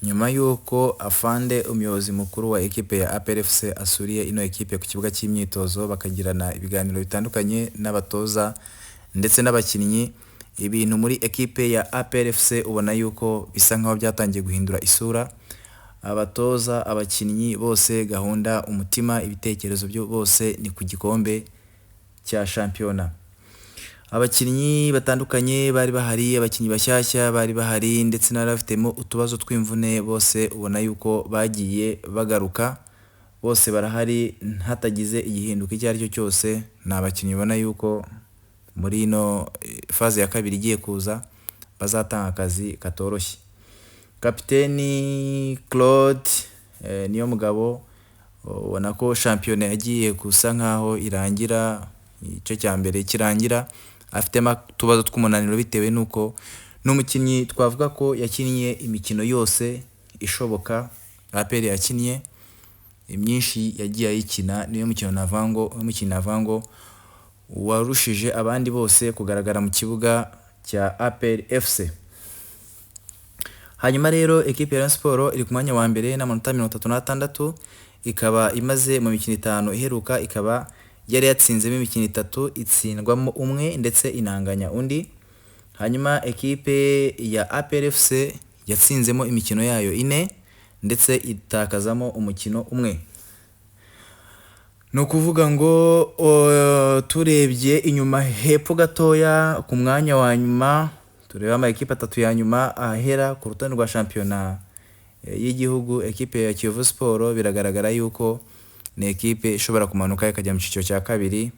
nyuma yuko afande umuyobozi mukuru wa ekipe ya APR FC asuriye ino ekipe ku kibuga cy'imyitozo bakagirana ibiganiro bitandukanye n'abatoza ndetse n'abakinnyi. Ibintu muri ekipe ya APR FC ubona yuko bisa nkaho byatangiye guhindura isura. Abatoza, abakinnyi bose gahunda, umutima, ibitekerezo byo bose ni ku gikombe cya shampiyona. Abakinnyi batandukanye bari bahari, abakinnyi bashyashya bari bahari ndetse n'abafitemo utubazo tw'imvune bose ubona yuko bagiye bagaruka, bose barahari hatagize igihinduka icyo ari cyo cyose. Ni abakinnyi ubona yuko muri ino faze ya kabiri igiye kuza bazatanga akazi katoroshye. Kapiteni Claude niyo mugabo ubona ko shampiyona yagiye gusa nkaho irangira, igice cya mbere kirangira afitemo utubazo tw'umunaniro bitewe nuko n'umukinnyi twavuga ko yakinnye imikino yose ishoboka. APR yakinnye imyinshi yagiye ayikina, niyo mukino navango warushije abandi bose kugaragara mu kibuga cya APR FC. Hanyuma rero ekipe ya Rayon Sport iri ku mwanya wa mbere n'amanota 36, ikaba imaze mu mikino 5 iheruka, ikaba yari yatsinzemo imikino 3 itsindwamo umwe ndetse inanganya undi. Hanyuma ekipe ya APR FC yatsinzemo imikino yayo 4 ndetse itakazamo umukino umwe. No kuvuga ngo turebye inyuma hepfo gatoya ku mwanya wa nyuma, tureba ama ekipe 3 ya nyuma ahera ku rutonde rwa shampiyona y'igihugu. Ekipe ya Kiyovu Sport biragaragara yuko ni ekipe ishobora kumanuka ikajya mu cyiciro cya kabiri.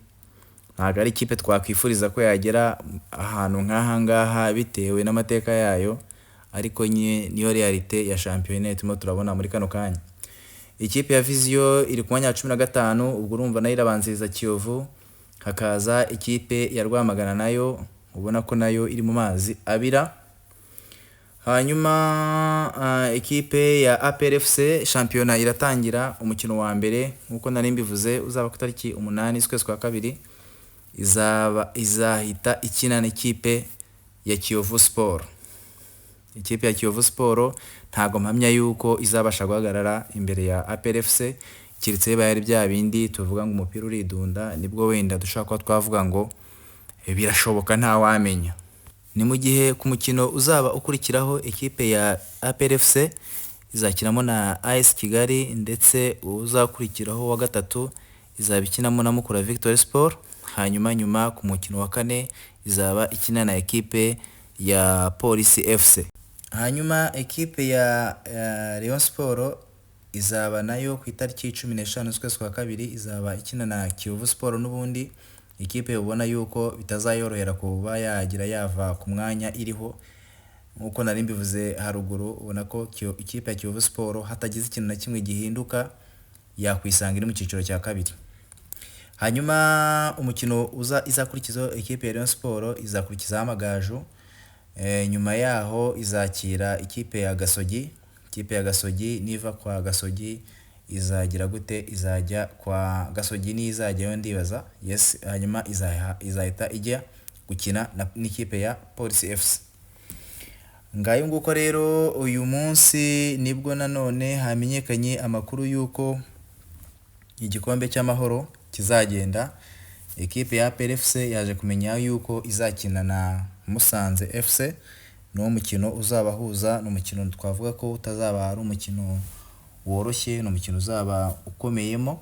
Ntabwo ari ikipe twakwifuriza ko yagera ahantu nk'aha ngaha bitewe n'amateka yayo, ariko niyo realite ya shampiyona turimo turabona muri kano kanya. Ikipe ya Vision iri ku mwanya wa 15, ubwo urumva nayo irabanziriza Kiyovu. Hakaza ikipe ya Rwamagana nayo ubona ko nayo iri mu mazi abira. Hanyuma ekipe ya APR FC shampiyona iratangira, umukino wa mbere nkuko nari mbivuze uzaba ku tariki 8 z'ukwezi kwa kabiri, izahita ikina n'ikipe ya Kiyovu Sport. Ikipe ya Kiyovu Sport ntago mpamya yuko izabasha guhagarara imbere ya APR FC, kiretse bayari bya bindi tuvuga ngo umupira uridunda, nibwo wenda dushaka ko twavuga ngo birashoboka nta wamenya. Ni mu gihe ku mukino uzaba ukurikiraho ekipe ya APR FC izakinamo na AS Kigali, ndetse uzakurikiraho wa gatatu izabikinamo na Mukura Victory Sport. Hanyuma ku mukino wa kane izaba ikina na ekipe ya Police FC. Hanyuma ekipe ya Rayon Sport izaba nayo ku itariki 15 z'ukwezi kwa kabiri, izaba ikina na Kiyovu Sport. N'ubundi ikipe ubona yuko bitazayorohera kuba yagira yava ku mwanya iriho, nkuko nari mbivuze haruguru. Ubona ko ikipe ya Kiyovu Sport hatagize ikintu na kimwe gihinduka yakwisanga iri mu cyiciro cya kabiri. Hanyuma umukino izakurikizaho ekipe ya Rayon Sport izakurikiza Amagaju. Nyuma yaho izakira ikipe ya Gasogi. Ikipe ya Gasogi niva kwa Gasogi izagira gute, izajya kwa Gasogi ni izajyayo ndibaza, yes. Hanyuma izahita ijya gukina n'ikipe ya Police FC. Ngayo nguko rero uyu munsi nibwo nanone hamenyekanye amakuru yuko igikombe cy'amahoro kizagenda. Ekipe ya APR FC yaje kumenya yuko izakina na Musanze FC. No mukino uzabahuza, no mukino twavuga ko utazaba ari umukino woroshye, no mukino uzaba ukomeyemo.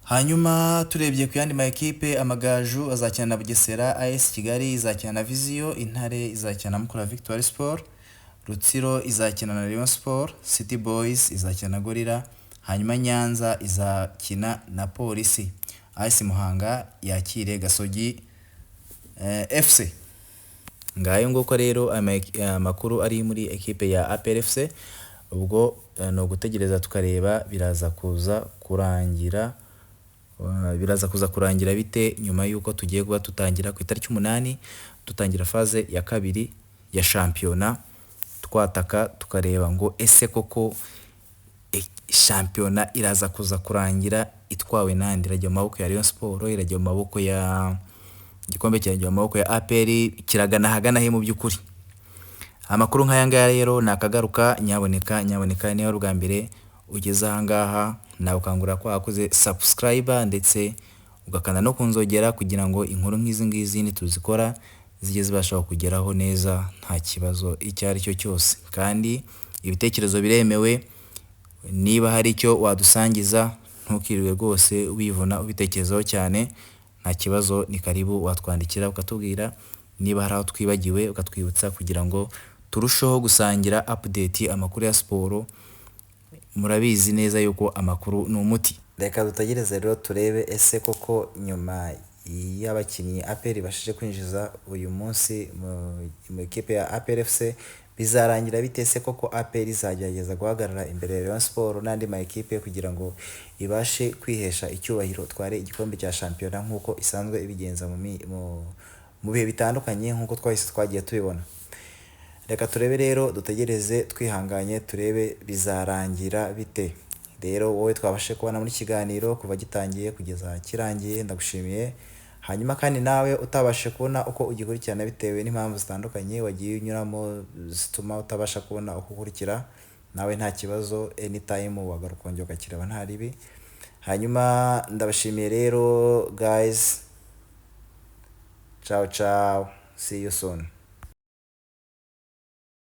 Hanyuma turebye ku yandi ma ekipe, Amagaju azakina na Bugesera, AS Kigali izakina na Vision, Intare izakina na Mukura Victory Sport, Rutsiro izakina na Rayon Sport, City Boys izakina na Gorilla. Hanyuma Nyanza izakina na Polisi, AS Muhanga yakire Gasogi FC. Ngayo nguko rero amakuru ari muri ekipe ya APR FC. Ubwo no gutegereza tukareba biraza kuza kurangira bite nyuma yuko tugiye kuba tutangira ku itariki 8 tutangira faze ya kabiri ya shampiyona, twataka tukareba ngo ese koko shampiyona iraza kuza kurangira itwawe nandi, irajya mu maboko ya Rayon Sport, irajya mu maboko ya igikombe cyajya mu maboko ya APR, kiragana hagana he mu byukuri. Amakuru nk'aya ngaya rero nakagaruka, nyaboneka niyo bwa mbere ugeze aha ngaha, nawukangurira ko wakoze subscribe ndetse ugakanda no kunzogera kugira ngo inkuru nk'izi ngizi nituzikora zijye zibasha kugeraho neza nta kibazo icyo ari cyo cyose. Kandi ibitekerezo biremewe, niba hari icyo wadusangiza ntukiriwe rwose wivuna ubitekerezaho cyane, nta kibazo, ni karibu watwandikira ukatubwira niba hari aho twibagiwe ukatwibutsa kugira ngo turusheho gusangira update amakuru ya siporo. Murabizi neza yuko amakuru ni umuti. Reka dutagereze rero turebe ese koko nyuma y'abakinnyi APR bashije kwinjiza uyu munsi mu ikipe ya APR FC bizarangira bite? Se koko APR izagerageza guhagarara imbere ya Rayon Sport n'andi ma ekipe kugira ngo ibashe kwihesha icyubahiro tware igikombe cya shampiyona nk'uko isanzwe ibigenza mu bihe bitandukanye nk'uko twagiye tubibona. Reka turebe rero, dutegereze twihanganye turebe bizarangira bite. Rero wowe twabashe kubona muri kiganiro kuva gitangiye kugeza kirangiye, ndagushimiye. Hanyuma kandi nawe utabashe kubona uko ugikurikirana bitewe n'impamvu zitandukanye wagiye unyuramo zituma utabasha kubona uko ukurikira, nawe nta kibazo, anytime wagaruka ukongera ugakireba nta ribi. Hanyuma ndabashimiye rero guys, ciao ciao, see you soon.